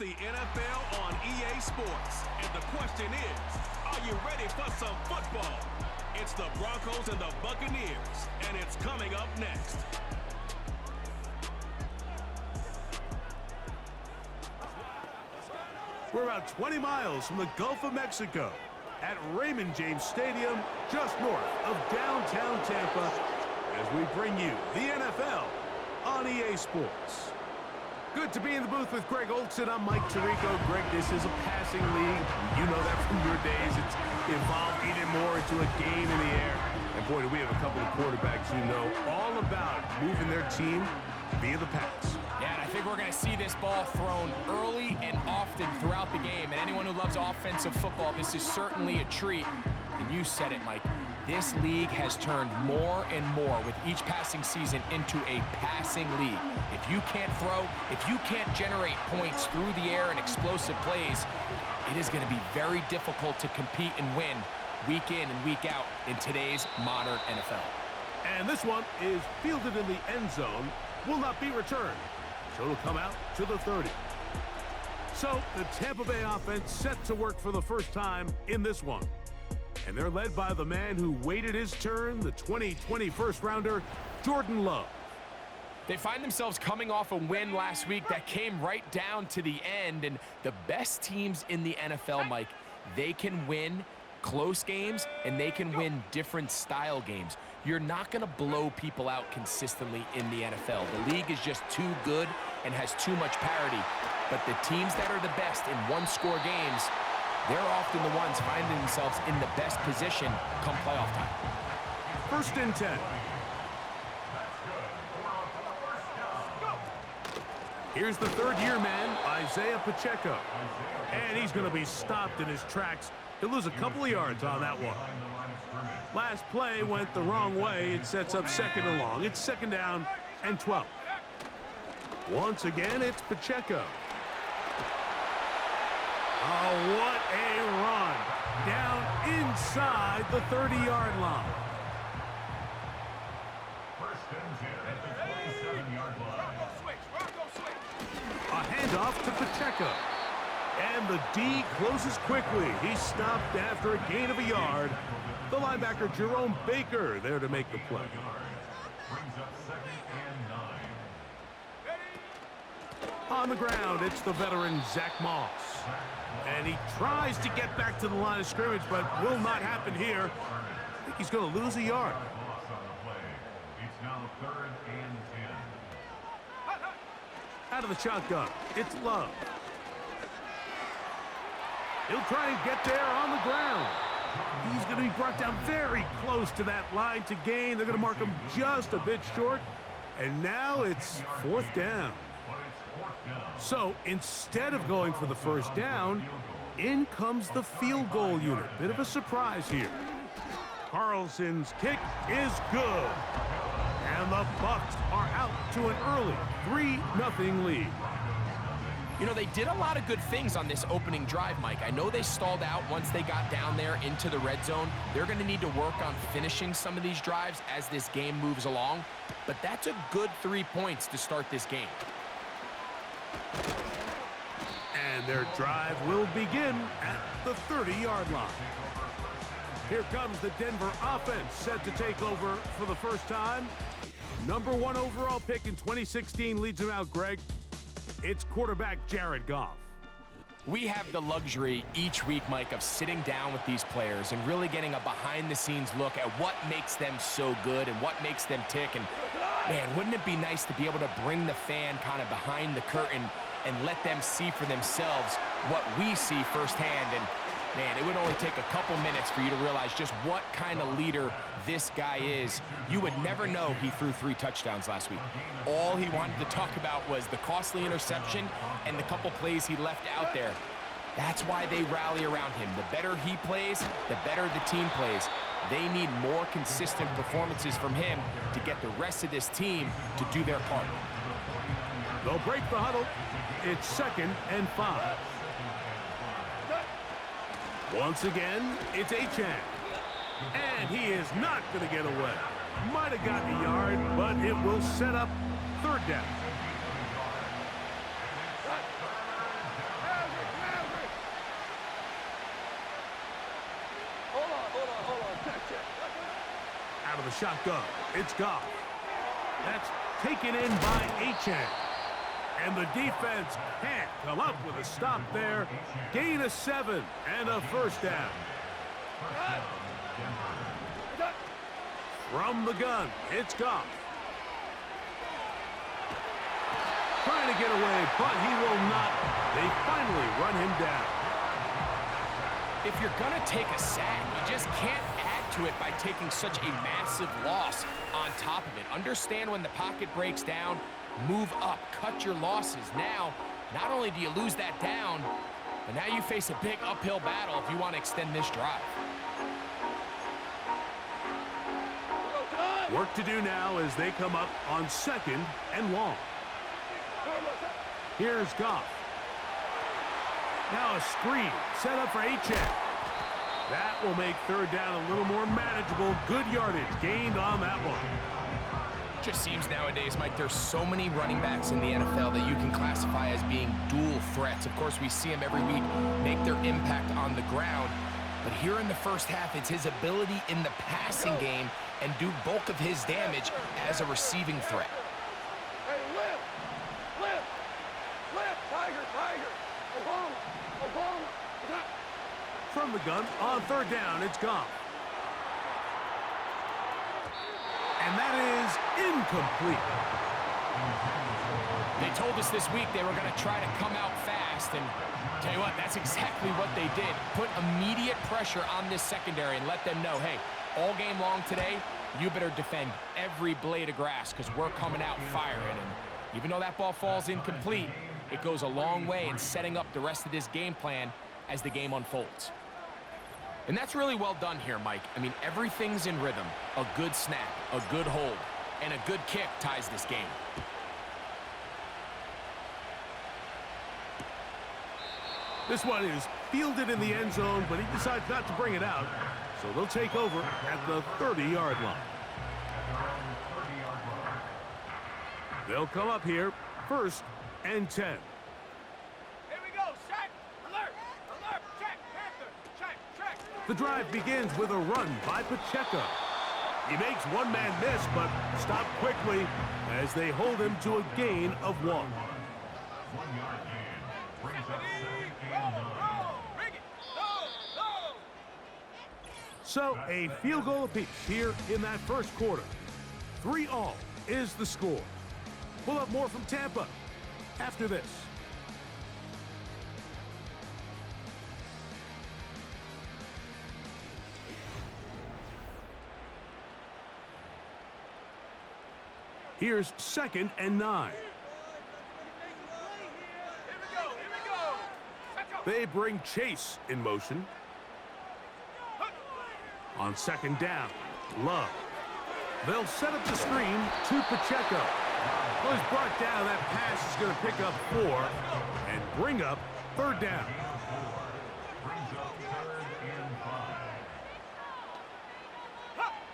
the NFL on EA Sports. And the question is, are you ready for some football? It's the Broncos and the Buccaneers, and it's coming up next. We're about 20 miles from the Gulf of Mexico at Raymond James Stadium, just north of downtown Tampa, as we bring you the NFL on EA Sports. Good to be in the booth with Greg Olson. I'm Mike Tirico. Greg, this is a passing league. You know that from your days. It's evolved even more into a game in the air. And boy, do we have a couple of quarterbacks who know all about moving their team via the pass. Yeah, and I think we're going to see this ball thrown early and often throughout the game. And anyone who loves offensive football, this is certainly a treat. And you said it, Mike. This league has turned more and more with each passing season into a passing league. If you can't throw, if you can't generate points through the air and explosive plays, it is going to be very difficult to compete and win week in and week out in today's modern NFL. And this one is fielded in the end zone, will not be returned. So it'll come out to the 30. So the Tampa Bay offense set to work for the first time in this one. And they're led by the man who waited his turn, the 2020 first-rounder, Jordan Love. They find themselves coming off a win last week that came right down to the end. And the best teams in the NFL, Mike, they can win close games and they can win different style games. You're not going to blow people out consistently in the NFL. The league is just too good and has too much parity. But the teams that are the best in one-score games, they're often the ones finding themselves in the best position come playoff time. 1st and 10. Here's the third-year man, Isaiah Pacheco. And he's going to be stopped in his tracks. He'll lose a couple of yards on that one. Last play went the wrong way. It sets up 2nd and long. It's 2nd down and 12. Once again, it's Pacheco. Oh, what a run. Down inside the 30-yard line. A handoff to Pacheco. And the D closes quickly. He's stopped after a gain of a yard. The linebacker, Jerome Baker, there to make the play. On the ground, it's the veteran, Zach Moss. And he tries to get back to the line of scrimmage, but will not happen here. I think he's going to lose a yard. Out of the shotgun, it's Love. He'll try and get there on the ground. He's going to be brought down very close to that line to gain. They're going to mark him just a bit short. And now it's 4th down. So instead of going for the first down, in comes the field goal unit. Bit of a surprise here. Carlson's kick is good. And the Bucs are out to an early 3-0 lead. You know, they did a lot of good things on this opening drive, Mike. I know they stalled out once they got down there into the red zone. They're going to need to work on finishing some of these drives as this game moves along. But that's a good 3 points to start this game. And their drive will begin at the 30-yard line. Here comes the Denver offense set to take over for the first time. Number 1 overall pick in 2016 leads them out, Greg. It's quarterback Jared Goff. We have the luxury each week, Mike, of sitting down with these players and really getting a behind-the-scenes look at what makes them so good and what makes them tick. And, man, wouldn't it be nice to be able to bring the fan kind of behind the curtain and let them see for themselves what we see firsthand. And, man, it would only take a couple minutes for you to realize just what kind of leader this guy is. You would never know he threw 3 touchdowns last week. All he wanted to talk about was the costly interception and the couple plays he left out there. That's why they rally around him. The better he plays, the better the team plays. They need more consistent performances from him to get the rest of this team to do their part. They'll break the huddle. It's 2nd and 5. Once again, it's Achane. And he is not going to get away. Might have gotten a yard, but it will set up 3rd down. of the shotgun. It's Goff. That's taken in by Achane. And the defense can't come up with a stop there. Gain of 7 and a first down. From the gun, it's Goff. Trying to get away, but he will not. They finally run him down. If you're going to take a sack, you just can't add to it by taking such a massive loss on top of it. Understand when the pocket breaks down, move up, cut your losses. Now, not only do you lose that down, but now you face a big uphill battle if you want to extend this drive. Work to do now as they come up on 2nd and long. Here's Goff. Now a screen set up for Achane. That will make 3rd down a little more manageable. Good yardage gained on that one. Just seems nowadays, Mike, there's so many running backs in the NFL that you can classify as being dual threats. Of course, we see them every week make their impact on the ground. But here in the first half, it's his ability in the passing game and do bulk of his damage as a receiving threat. Hey, lift, Tiger, Oklahoma. From the gun, on 3rd down, it's Goff. And that is incomplete. They told us this week they were going to try to come out fast, and tell you what, that's exactly what they did. Put immediate pressure on this secondary and let them know, hey, all game long today, you better defend every blade of grass because we're coming out firing. And even though that ball falls incomplete, it goes a long way in setting up the rest of this game plan as the game unfolds. And that's really well done here, Mike. I mean, everything's in rhythm. A good snap, a good hold, and a good kick ties this game. This one is fielded in the end zone, but he decides not to bring it out. So they'll take over at the 30-yard line. They'll come up here, 1st and 10. Here we go, check, alert, check, Panther, check. The drive begins with a run by Pacheco. He makes one man miss, but stopped quickly as they hold him to a gain of 1. 1 yard gain. Brings up 2nd and 9. So a field goal apiece here in that first quarter. 3-all is the score. We'll have more from Tampa after this. Here's 2nd and 9. Here we go. They bring Chase in motion. On 2nd down, Love. They'll set up the screen to Pacheco. Well, he's brought down. That pass is going to pick up 4 and bring up 3rd down.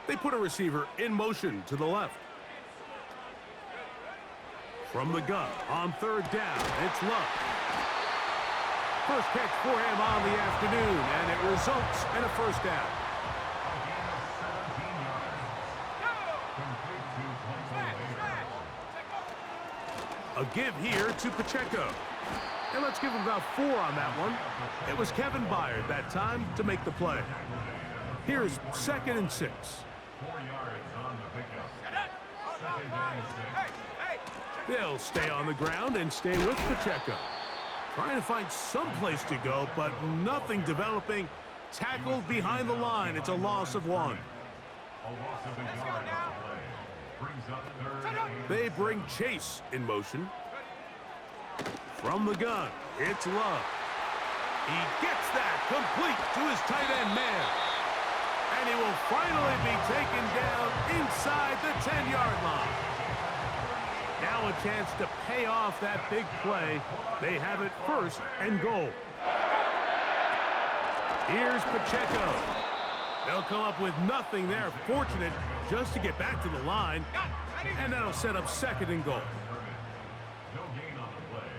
They put a receiver in motion to the left. From the gun, on 3rd down, it's Love. First catch for him on the afternoon, and it results in a first down. A give here to Pacheco. And let's give him about 4 on that one. It was Kevin Byard that time to make the play. Here's 2nd and 6. 4 yards on the pickup. 2nd and 6. They'll stay on the ground and stay with Pacheco. Trying to find some place to go, but nothing developing. Tackled behind the line. It's a loss of 1. A loss of a yard on the play. Brings up 3rd and 8. They bring Chase in motion. From the gun, it's Love. He gets that complete to his tight end man. And he will finally be taken down inside the 10-yard line. Now a chance to pay off that big play. They have it 1st and goal. Here's Pacheco. They'll come up with nothing there. Fortunate just to get back to the line. And that'll set up 2nd and goal. No gain on the play.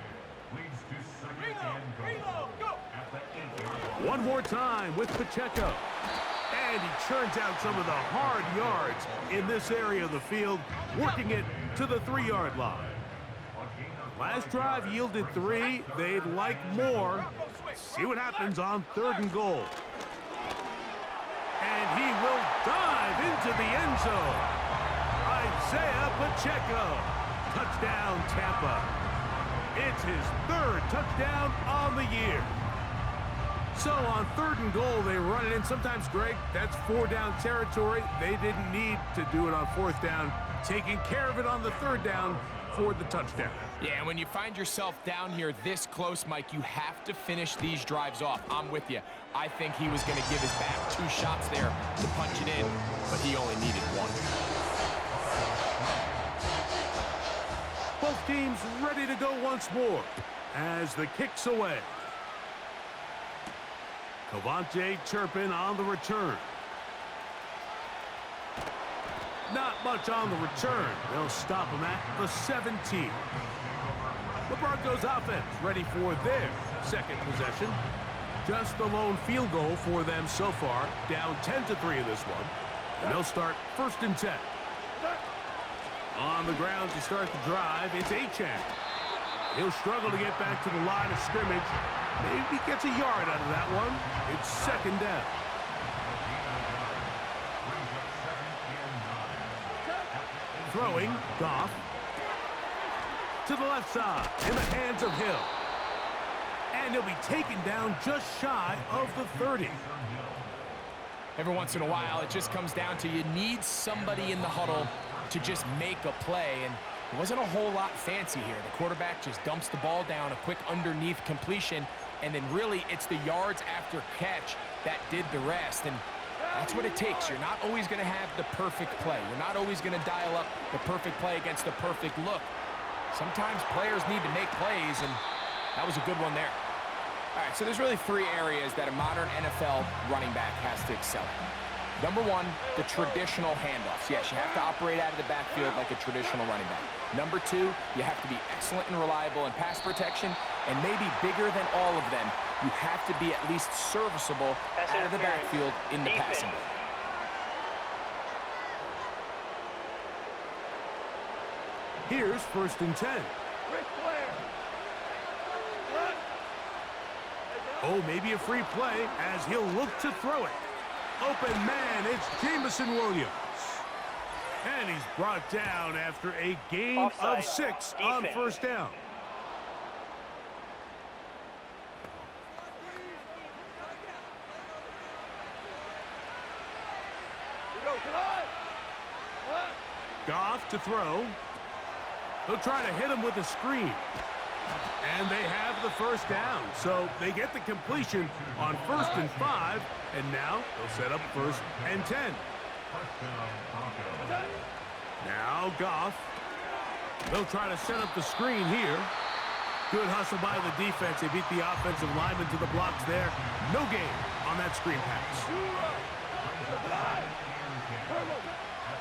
Leads to 2nd and goal. At the 8-yard line. One more time with Pacheco. And he churns out some of the hard yards in this area of the field, working it to the 3-yard line. Last drive yielded 3. They'd like more. See what happens on 3rd and goal. And he will dive into the end zone. Isaiah Pacheco. Touchdown, Tampa. It's his 3rd touchdown on the year. So on 3rd and goal, they run it in. Sometimes, Greg, that's 4-down territory. They didn't need to do it on 4th down. Taking care of it on the 3rd down for the touchdown. Yeah, and when you find yourself down here this close, Mike, you have to finish these drives off. I'm with you. I think he was going to give his back 2 shots there to punch it in, but he only needed 1. Both teams ready to go once more as the kick's away. Cavante Turpin on the return. Not much on the return. They'll stop him at the 17. The Broncos offense ready for their 2nd possession. Just the lone field goal for them so far. Down 10-3 in this one. And they'll start 1st and 10. On the ground to start the drive, it's Achane. He'll struggle to get back to the line of scrimmage. Maybe gets a yard out of that one. It's 2nd down. Throwing, Goff. To the left side, in the hands of Hill. And he'll be taken down just shy of the 30. Every once in a while, it just comes down to you need somebody in the huddle to just make a play, and it wasn't a whole lot fancy here. The quarterback just dumps the ball down, a quick underneath completion, and then really it's the yards after catch that did the rest, and that's what it takes. You're not always going to have the perfect play. You're not always going to dial up the perfect play against the perfect look. Sometimes players need to make plays, and that was a good one there. All right, so there's really 3 areas that a modern NFL running back has to excel at. Number 1, the traditional handoffs. Yes, you have to operate out of the backfield like a traditional running back. Number 2, you have to be excellent and reliable in pass protection, and maybe bigger than all of them, you have to be at least serviceable out of the backfield in the passing game. Here's 1st and 10. Oh, maybe a free play as he'll look to throw it. Open man, it's Jameson Williams. And he's brought down after a gain of 6 on 1st down. Goff to throw. They'll try to hit him with a screen. And they have the 1st down, so they get the completion on 1st and 5, and now they'll set up 1st and 10. Now Goff. They'll try to set up the screen here. Good hustle by the defense. They beat the offensive lineman to the blocks there. No gain on that screen pass.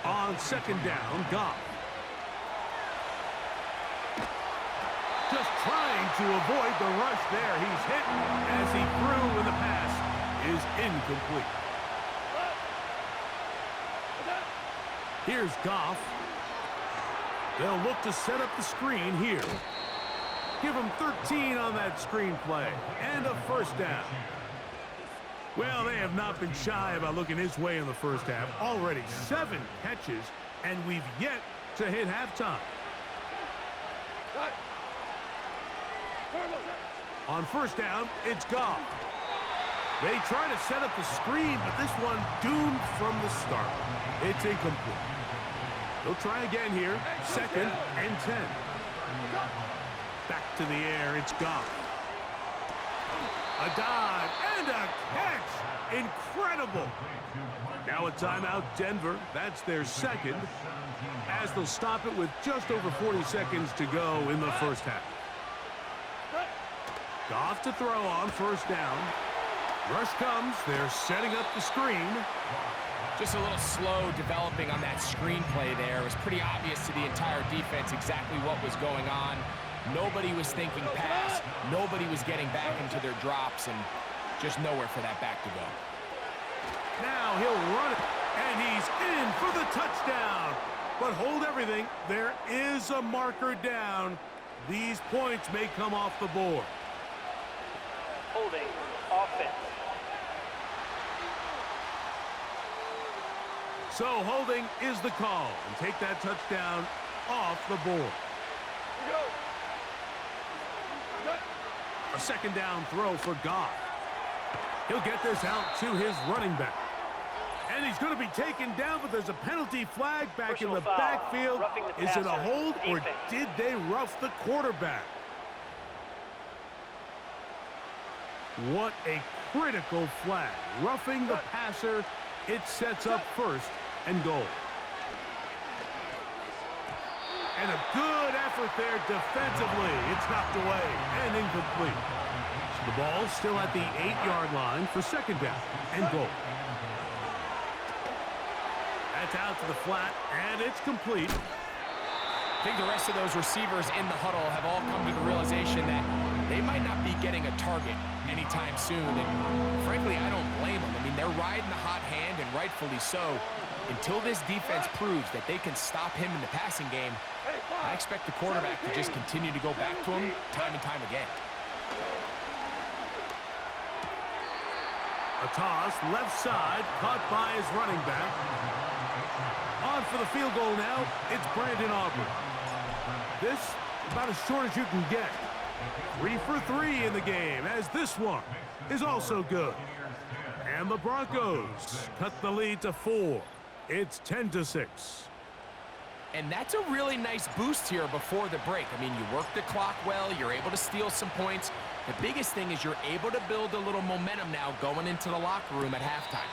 On 2nd down, Goff. Just trying to avoid the rush there. He's hit as he threw, and the pass is incomplete. Here's Goff. They'll look to set up the screen here. Give him 13 on that screenplay and a 1st down. Well, they have not been shy about looking his way in the 1st half. Already 7 catches, and we've yet to hit halftime. On 1st down, it's Goff. They try to set up the screen, but this one doomed from the start. It's incomplete. They'll try again here. 2nd and 10. Back to the air, it's Goff. A dive and a catch. Incredible. Now a timeout, Denver. That's their 2nd, as they'll stop it with just over 40 seconds to go in the 1st half. Goff to throw on 1st down. Rush comes. They're setting up the screen. Just a little slow developing on that screenplay there. It was pretty obvious to the entire defense exactly what was going on. Nobody was thinking pass. Nobody was getting back into their drops, and just nowhere for that back to go. Now he'll run it, and he's in for the touchdown. But hold everything. There is a marker down. These points may come off the board. Holding offense. So holding is the call, and take that touchdown off the board. A second down throw for Goff. He'll get this out to his running back. And he's going to be taken down, but there's a penalty flag back in the backfield. Is it a hold, or did they rough the quarterback? What a critical flag. Roughing the passer. It sets up first and goal. And a good effort there defensively. It's knocked away and incomplete. The ball's still at the 8-yard line for second down and goal. That's out to the flat, and it's complete. I think the rest of those receivers in the huddle have all come to the realization that they might not be getting a target anytime soon. And frankly, I don't blame them. I mean, they're riding the hot hand, and rightfully so. Until this defense proves that they can stop him in the passing game, I expect the quarterback to just continue to go back to him time and time again. A toss, left side, caught by his running back. On for the field goal now, it's Brandon Aubrey. This, about as short as you can get. 3 for 3 in the game, as this one is also good. And the Broncos cut the lead to 4. It's 10-6. And that's a really nice boost here before the break. I mean, you work the clock well, you're able to steal some points. The biggest thing is you're able to build a little momentum now going into the locker room at halftime.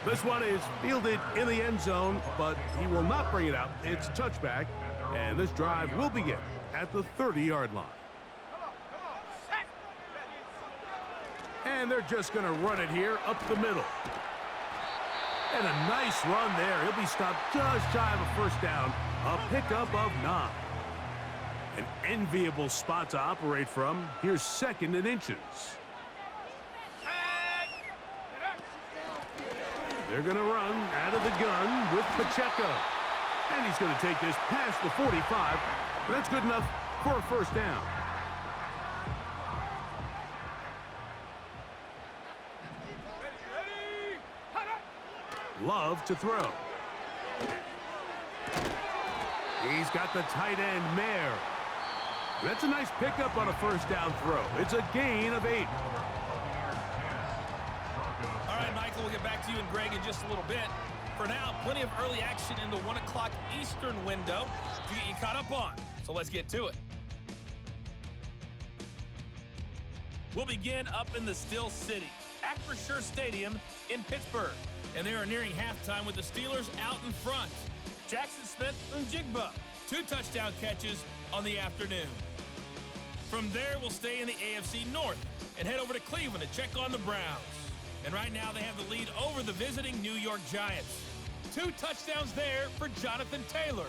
This one is fielded in the end zone, but he will not bring it out. It's touchback, and this drive will begin at the 30-yard line. And they're just going to run it here up the middle. And a nice run there. He'll be stopped just shy of a first down. A pickup of 9. An enviable spot to operate from. Here's second and inches. They're going to run out of the gun with Pacheco. And he's going to take this past the 45. But that's good enough for a first down. Love to throw. He's got the tight end, Mayer. That's a nice pickup on a first down throw. It's a gain of 8. All right, Michael, we'll get back to you and Greg in just a little bit. For now, plenty of early action in the 1 o'clock Eastern window to get you caught up on. So let's get to it. We'll begin up in the Still City, Acrisure Stadium in Pittsburgh. And they are nearing halftime with the Steelers out in front. Jackson Smith and Jigba, 2 touchdown catches on the afternoon. From there, we'll stay in the AFC North and head over to Cleveland to check on the Browns. And right now, they have the lead over the visiting New York Giants. 2 touchdowns there for Jonathan Taylor.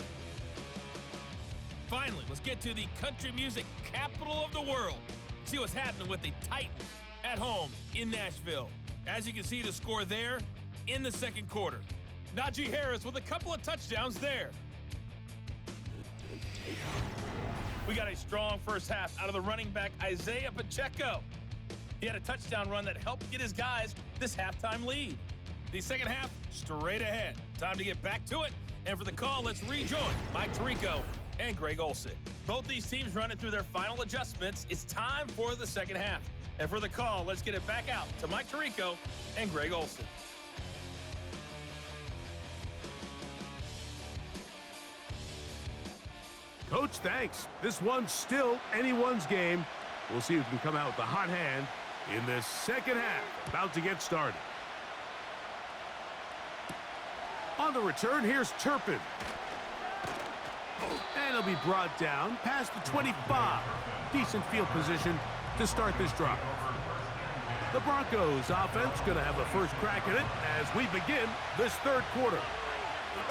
Finally, let's get to the country music capital of the world. See what's happening with the Titans at home in Nashville. As you can see, the score there in the second quarter. Najee Harris with a couple of touchdowns there. We got a strong first half out of the running back Isaiah Pacheco. He had a touchdown run that helped get his guys this halftime lead. The second half, straight ahead. Time to get back to it. And for the call, let's rejoin Mike Tirico and Greg Olsen. Both these teams running through their final adjustments. It's time for the second half. And for the call, let's get it back out to Mike Tirico and Greg Olsen. Coach, thanks. This one's still anyone's game. We'll see who can come out with the hot hand in this second half. About to get started. On the return, here's Turpin. And he'll be brought down past the 25. Decent field position to start this drive. The Broncos offense going to have the first crack at it as we begin this third quarter.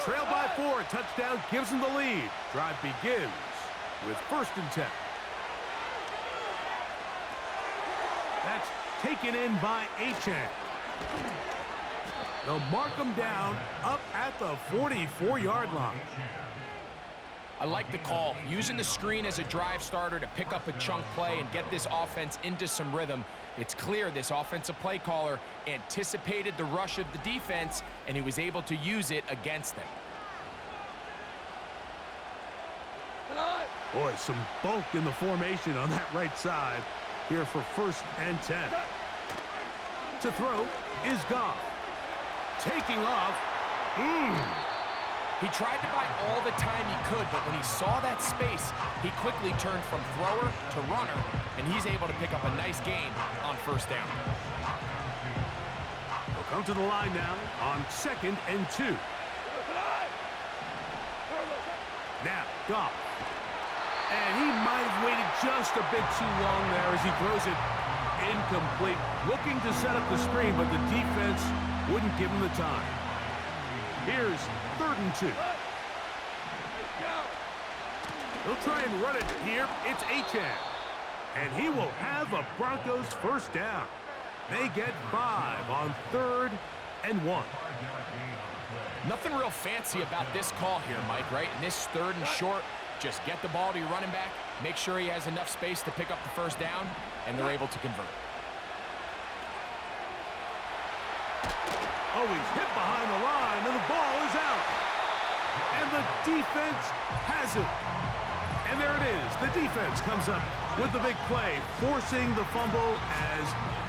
Trail by 4, a touchdown gives them the lead. Drive begins with 1st and 10. That's taken in by Achane. They'll mark them down up at the 44-yard line. I like the call, using the screen as a drive starter to pick up a chunk play and get this offense into some rhythm. It's clear this offensive play caller anticipated the rush of the defense, and he was able to use it against them. Boy, some bulk in the formation on that right side here for 1st and 10. To throw is Goff. Taking off. He tried to buy all the time he could, but when he saw that space, he quickly turned from thrower to runner, and he's able to pick up a nice gain on 1st down. We'll come to the line now on 2nd and 2. Now, Goff. And he might have waited just a bit too long there as he throws it incomplete. Looking to set up the screen, but the defense wouldn't give him the time. Here's 3rd and 2. He'll try and run it here. It's Achane. And he will have a Broncos 1st down. They get 5 on 3rd and 1. Nothing real fancy about this call here, Mike, right? In this 3rd and short, just get the ball to your running back, make sure he has enough space to pick up the 1st down, and they're able to convert. Oh, he's hit behind the line, and the ball is out. And the defense has it. And there it is. The defense comes up with the big play, forcing the fumble as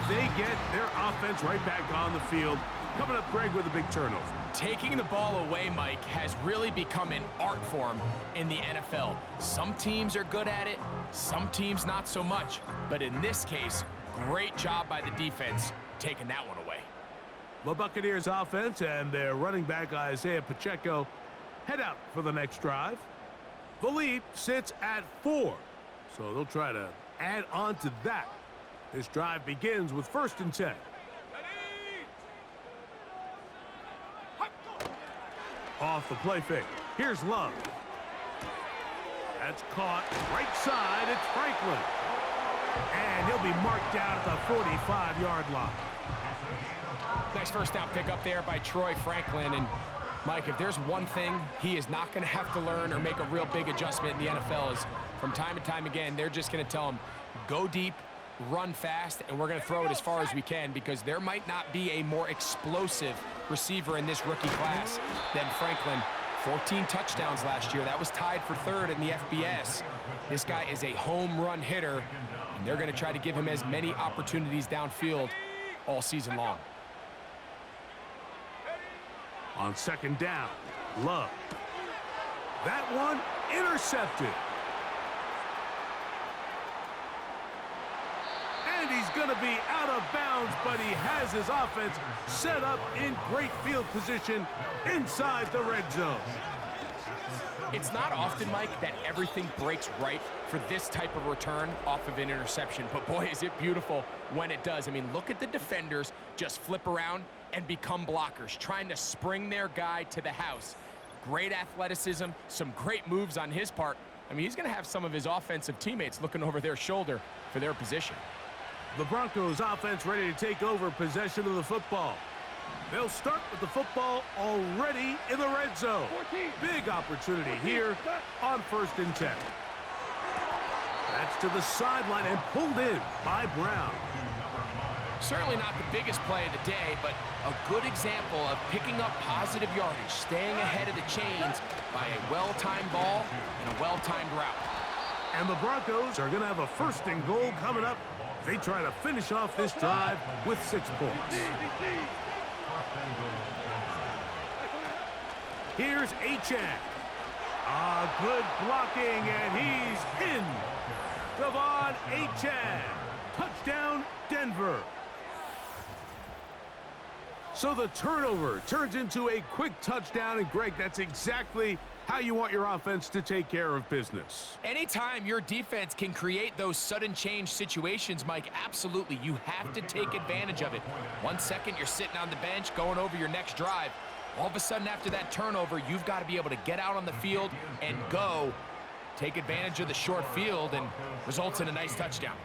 they get their offense right back on the field. Coming up, Greg, with a big turnover. Taking the ball away, Mike, has really become an art form in the NFL. Some teams are good at it, some teams not so much. But in this case, great job by the defense taking that one away. The Buccaneers offense and their running back Isaiah Pacheco head out for the next drive. The lead sits at 4, so they'll try to add on to that. This drive begins with 1st and 10. Off the play fake. Here's Love. That's caught right side. It's Franklin. And he'll be marked down at the 45-yard line. Nice 1st down pick up there by Troy Franklin. And Mike, if there's one thing he is not going to have to learn or make a real big adjustment in the NFL is from time to time again, they're just going to tell him, go deep, run fast, and we're going to throw it as far as we can because there might not be a more explosive receiver in this rookie class than Franklin. 14 touchdowns last year. That was tied for 3rd in the FBS. This guy is a home run hitter, and they're going to try to give him as many opportunities downfield all season long. On 2nd down, Love. That one intercepted. And he's going to be out of bounds, but he has his offense set up in great field position inside the red zone. It's not often, Mike, that everything breaks right for this type of return off of an interception, but boy, is it beautiful when it does. I mean, look at the defenders just flip around and become blockers, trying to spring their guy to the house. Great athleticism, some great moves on his part. I mean, he's going to have some of his offensive teammates looking over their shoulder for their position. The Broncos offense ready to take over possession of the football. They'll start with the football already in the red zone. Big opportunity here on 1st and 10. That's to the sideline and pulled in by Brown. Certainly not the biggest play of the day, but a good example of picking up positive yardage, staying ahead of the chains by a well-timed ball and a well-timed route. And the Broncos are going to have a 1st and goal coming up. They try to finish off this drive with 6 points. Here's Achane. Good blocking, and he's in. Devon Achane. Touchdown, Denver. So the turnover turns into a quick touchdown, and Greg, that's exactly how you want your offense to take care of business. Anytime your defense can create those sudden change situations, Mike, absolutely, you have to take advantage of it. 1 second, you're sitting on the bench, going over your next drive. All of a sudden, after that turnover, you've got to be able to get out on the field and go, take advantage of the short field, and results in a nice touchdown.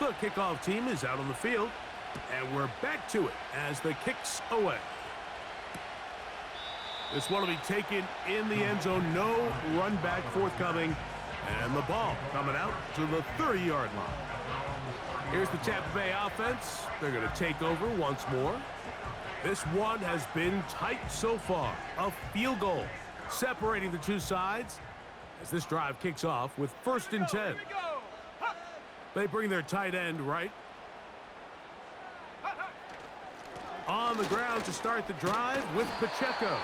The kickoff team is out on the field, and we're back to it as the kick's away. This one will be taken in the end zone. No run back forthcoming, and the ball coming out to the 30-yard line. Here's the Tampa Bay offense. They're going to take over once more. This one has been tight so far. A field goal separating the two sides as this drive kicks off with 1st and 10. They bring their tight end right. On the ground to start the drive with Pacheco.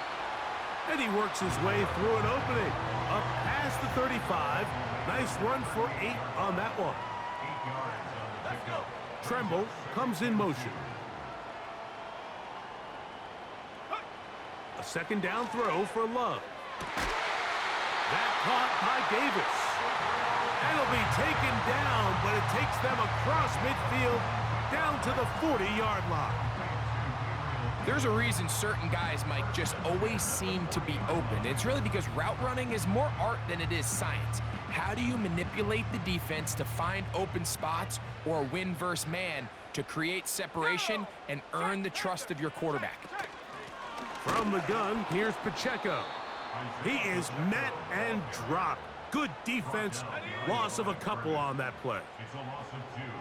And he works his way through an opening. Up past the 35. Nice run for 8 on that one. Tremble comes in motion. A 2nd down throw for Love. That caught by Davis. It'll be taken down, but it takes them across midfield down to the 40-yard line. There's a reason certain guys, Mike, just always seem to be open. It's really because route running is more art than it is science. How do you manipulate the defense to find open spots or win versus man to create separation and earn the trust of your quarterback? From the gun, here's Pacheco. He is met and dropped. Good defense. Loss of a couple on that play.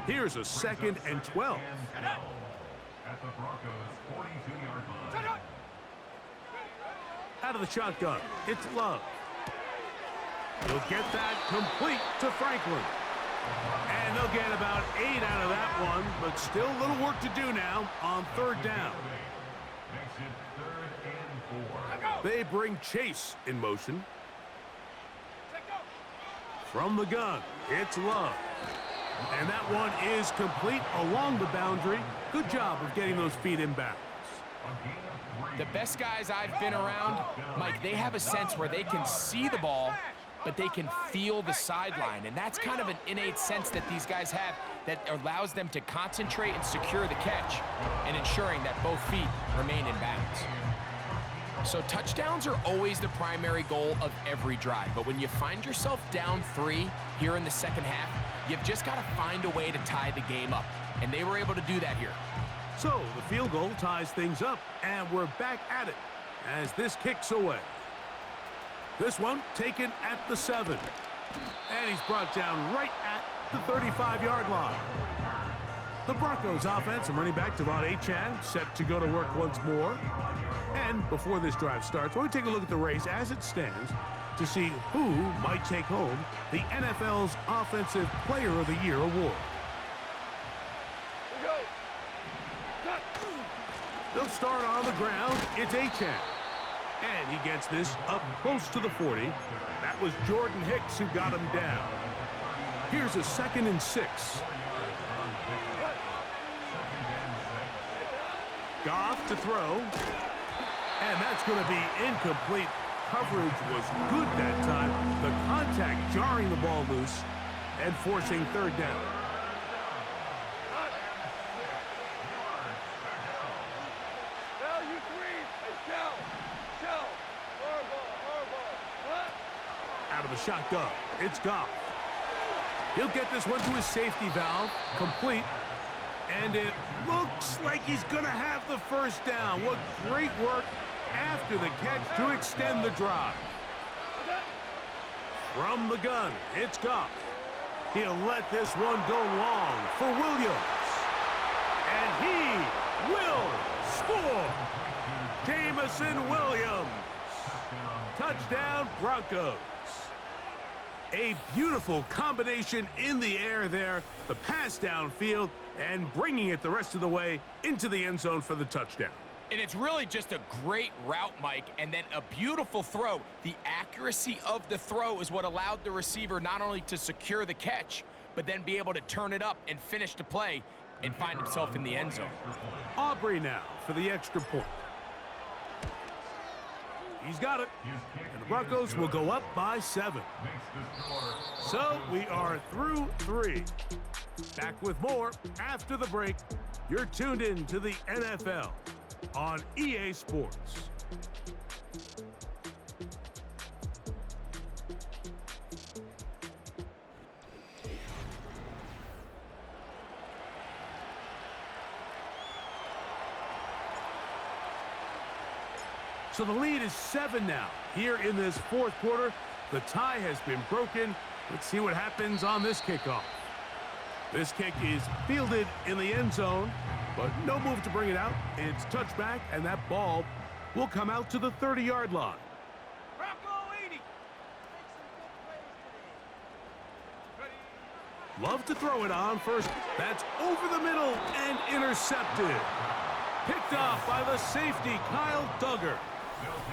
Here's a 2nd and 12. At the Broncos 42-yard line. Out of the shotgun, it's Love. He'll get that complete to Franklin. And they'll get about 8 out of that one, but still a little work to do now on 3rd down. Makes it 3rd and 4. They bring Chase in motion. From the gun, it's Love. And that one is complete along the boundary. Good job of getting those feet in bounds. The best guys I've been around, Mike, they have a sense where they can see the ball, but they can feel the sideline. And that's kind of an innate sense that these guys have that allows them to concentrate and secure the catch and ensuring that both feet remain in bounds. So touchdowns are always the primary goal of every drive. But when you find yourself down 3 here in the 2nd half, you've just got to find a way to tie the game up. And they were able to do that here. So the field goal ties things up, and we're back at it as this kicks away. This one taken at the 7. And he's brought down right at the 35-yard line. The Broncos offense and running back Devon Achane set to go to work once more. And before this drive starts, we'll take a look at the race as it stands to see who might take home the NFL's Offensive Player of the Year award. They'll start on the ground. It's Achane. And he gets this up close to the 40. That was Jordan Hicks who got him down. Here's a 2nd and 6. Goff to throw. And that's going to be incomplete. Coverage was good that time. The contact jarring the ball loose and forcing 3rd down. Out of the shotgun, it's Goff. He'll get this one to his safety valve, complete. And it looks like he's going to have the 1st down. What great work after the catch to extend the drive. From the gun, it's Goff. He'll let this one go long for Williams. And he will score. Jamison Williams. Touchdown, Broncos. A beautiful combination in the air there. The pass downfield and bringing it the rest of the way into the end zone for the touchdown. And it's really just a great route, Mike, and then a beautiful throw. The accuracy of the throw is what allowed the receiver not only to secure the catch, but then be able to turn it up and finish the play and find himself in the end zone. Aubrey now for the extra point. He's got it. And the Broncos will go up by 7. So we are through 3. Back with more after the break. You're tuned in to the NFL on EA Sports. So the lead is 7 now. Here in this fourth quarter, the tie has been broken. Let's see what happens on this kickoff. This kick is fielded in the end zone, but no move to bring it out. It's touchback, and that ball will come out to the 30-yard line. Bronco 80. Love to throw it on first. That's over the middle and intercepted. Picked off by the safety, Kyle Duggar.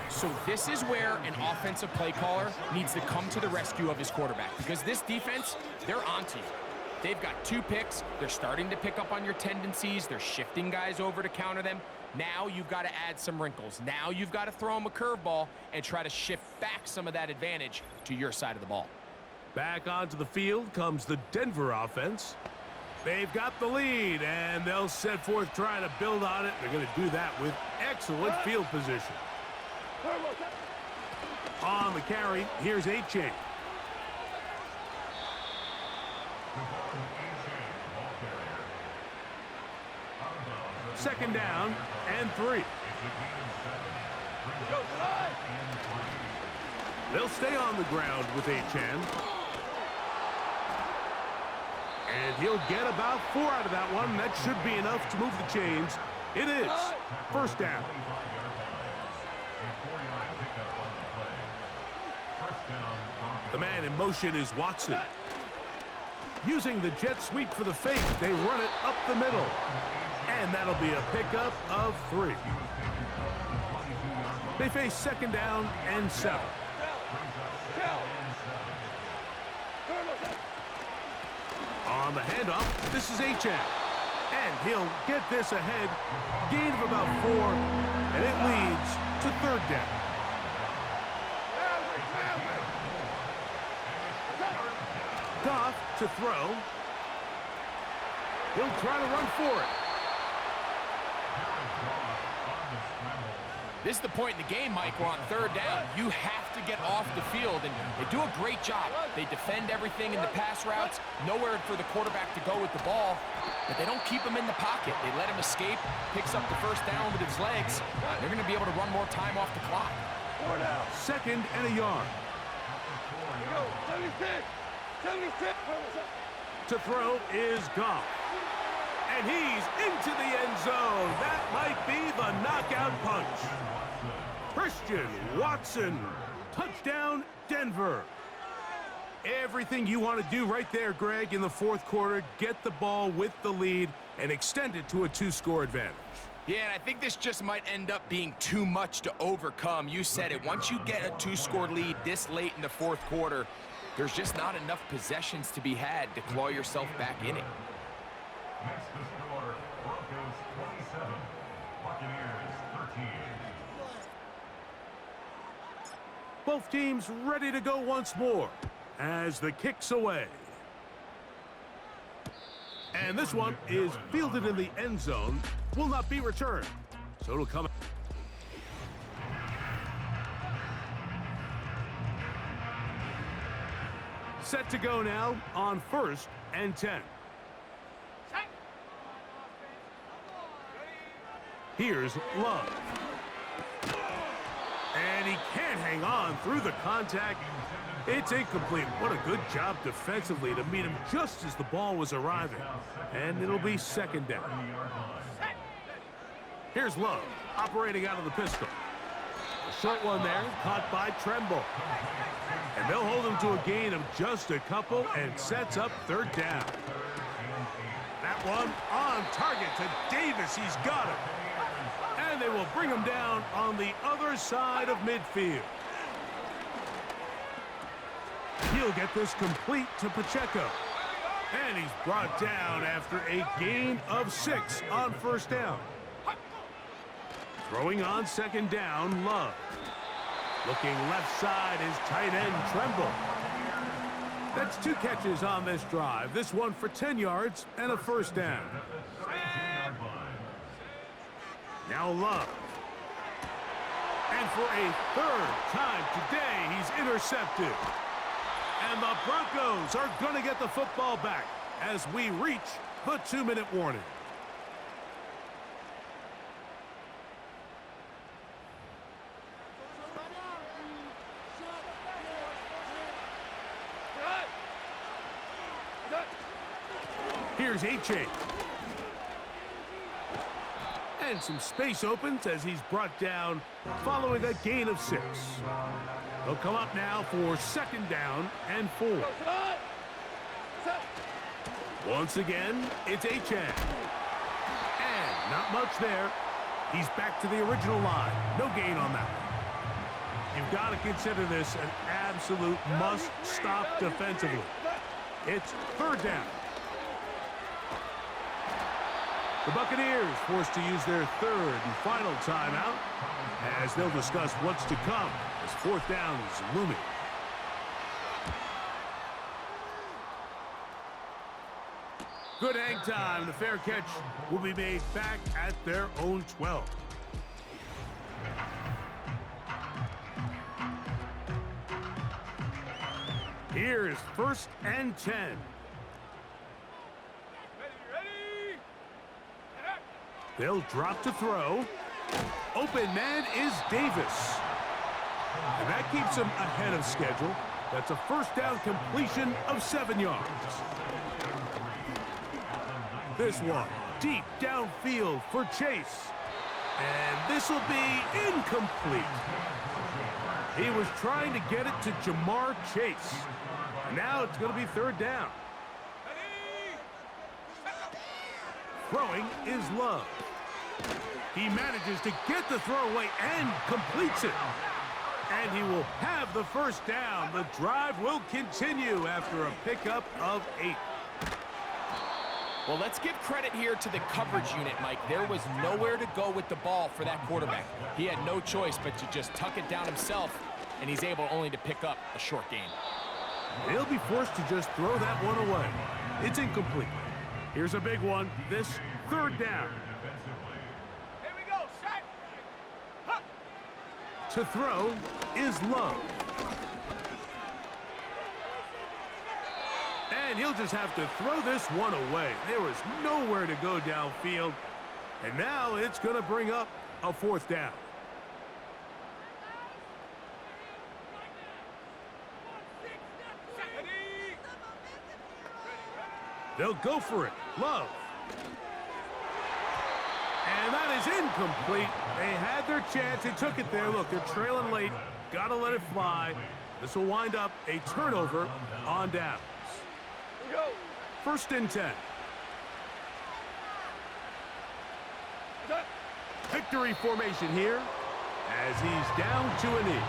So this is where an offensive play caller needs to come to the rescue of his quarterback, because this defense, they're onto you. They've got 2 picks. They're starting to pick up on your tendencies. They're shifting guys over to counter them. Now you've got to add some wrinkles. Now you've got to throw them a curveball and try to shift back some of that advantage to your side of the ball. Back onto the field comes the Denver offense. They've got the lead, and they'll set forth trying to build on it. They're going to do that with excellent field position. On the carry, here's A-Chain. Second down and 3. They'll stay on the ground with A-Chan. And he'll get about 4 out of that one. That should be enough to move the chains. It is. First down. The man in motion is Watson. Using the jet sweep for the fake, they run it up the middle. And that'll be a pickup of 3. They face second down and 7. On the handoff, this is A-Chan. And he'll get this ahead. Gain of about 4, and it leads to third down. Goff to throw. He'll try to run for it. This is the point in the game, Mike. We're on third down. You have to get off the field, and they do a great job. They defend everything in the pass routes, nowhere for the quarterback to go with the ball, but they don't keep him in the pocket. They let him escape, picks up the first down with his legs. They're going to be able to run more time off the clock. Second and a yard. 76. To throw is Goff. And he's into the end zone. That might be the knockout punch. Christian Watson. Touchdown, Denver. Everything you want to do right there, Greg, in the fourth quarter. Get the ball with the lead and extend it to a 2-score advantage. Yeah, and I think this just might end up being too much to overcome. You said it. Once you get a 2-score lead this late in the fourth quarter, there's just not enough possessions to be had to claw yourself back in it. Next to score, Broncos 27, Buccaneers 13. Both teams ready to go once more as the kick's away. And this one is fielded in the end zone, will not be returned. So it'll come. Set to go now on 1st and 10. Here's Love. And he can't hang on through the contact. It's incomplete. What a good job defensively to meet him just as the ball was arriving. And it'll be second down. Here's Love, operating out of the pistol. A short one there, caught by Tremble. And they'll hold him to a gain of just a couple and sets up third down. That one on target to Davis. He's got it. And they will bring him down on the other side of midfield. He'll get this complete to Pacheco. And he's brought down after a gain of 6 on first down. Throwing on second down, Love. Looking left side is tight end Tremble. That's 2 catches on this drive. This one for 10 yards and a first down. Now Love. And for a third time today, he's intercepted. And the Broncos are going to get the football back as we reach the 2-minute warning. Here's A-Chain. And some space opens as he's brought down following a gain of 6. They'll come up now for 2nd down and 4. Once again, it's A-Chain. And not much there. He's back to the original line. No gain on that one. You've got to consider this an absolute must-stop defensively. It's 3rd down. The Buccaneers forced to use their 3rd and final timeout as they'll discuss what's to come as 4th down is looming. Good hang time. The fair catch will be made back at their own 12. Here's 1st and 10. They'll drop to throw. Open man is Davis. And that keeps him ahead of schedule. That's a 1st down completion of 7 yards. This one deep downfield for Chase. And this will be incomplete. He was trying to get it to Jamar Chase. Now it's going to be 3rd down. Throwing is Love. He manages to get the throw away and completes it. And he will have the 1st down. The drive will continue after a pickup of 8. Well, let's give credit here to the coverage unit, Mike. There was nowhere to go with the ball for that quarterback. He had no choice but to just tuck it down himself, and he's able only to pick up a short gain. He'll be forced to just throw that one away. It's incomplete. Here's a big one. This 3rd down. Here we go, set. Huh. To throw is Love. And he'll just have to throw this one away. There was nowhere to go downfield. And now it's going to bring up a 4th down. They'll go for it. Love. And that is incomplete. They had their chance. They took it there. Look, they're trailing late. Got to let it fly. This will wind up a turnover on downs. 1st and 10. Victory formation here as he's down to a knee.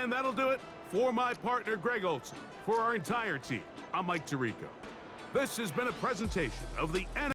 And that'll do it for my partner, Greg Olson. For our entire team, I'm Mike Tirico. This has been a presentation of the